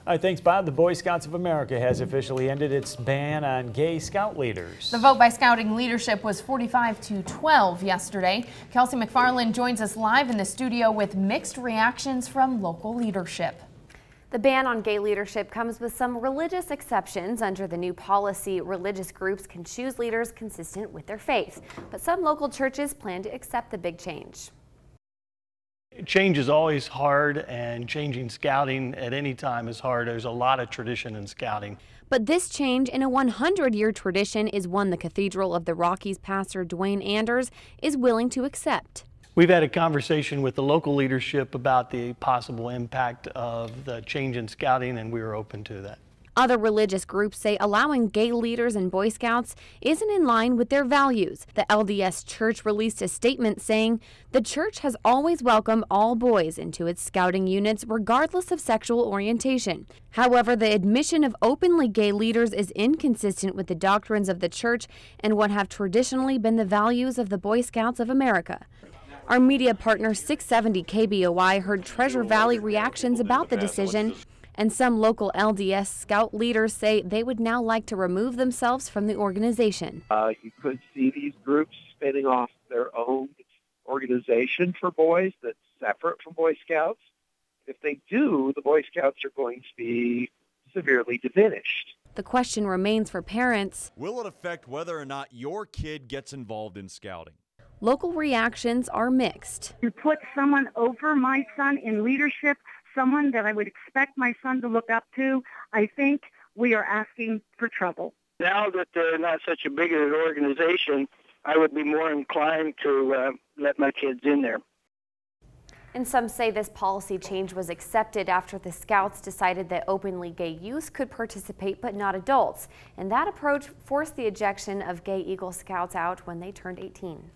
All right, thanks, Bob. The Boy Scouts of America has officially ended its ban on gay scout leaders. The vote by scouting leadership was 45-12 yesterday. Kelsey McFarland joins us live in the studio with mixed reactions from local leadership. The ban on gay leadership comes with some religious exceptions. Under the new policy, religious groups can choose leaders consistent with their faith. But some local churches plan to accept the big change. Change is always hard, and changing scouting at any time is hard. There's a lot of tradition in scouting. But this change in a 100-year tradition is one the Cathedral of the Rockies pastor Dwayne Anders is willing to accept. We've had a conversation with the local leadership about the possible impact of the change in scouting, and we are open to that. Other religious groups say allowing gay leaders in Boy Scouts isn't in line with their values. The LDS Church released a statement saying the church has always welcomed all boys into its scouting units regardless of sexual orientation. However, the admission of openly gay leaders is inconsistent with the doctrines of the church and what have traditionally been the values of the Boy Scouts of America. Our media partner 670 KBOI heard Treasure Valley reactions about the decision, and some local LDS Scout leaders say they would now like to remove themselves from the organization. You could see these groups spinning off their own organization for boys that's separate from Boy Scouts. If they do, the Boy Scouts are going to be severely diminished. The question remains for parents. Will it affect whether or not your kid gets involved in scouting? Local reactions are mixed. To put someone over my son in leadership, someone that I would expect my son to look up to, I think we are asking for trouble. Now that they're not such a big organization, I would be more inclined to let my kids in there. And some say this policy change was accepted after the Scouts decided that openly gay youth could participate but not adults. And that approach forced the ejection of gay Eagle Scouts out when they turned 18.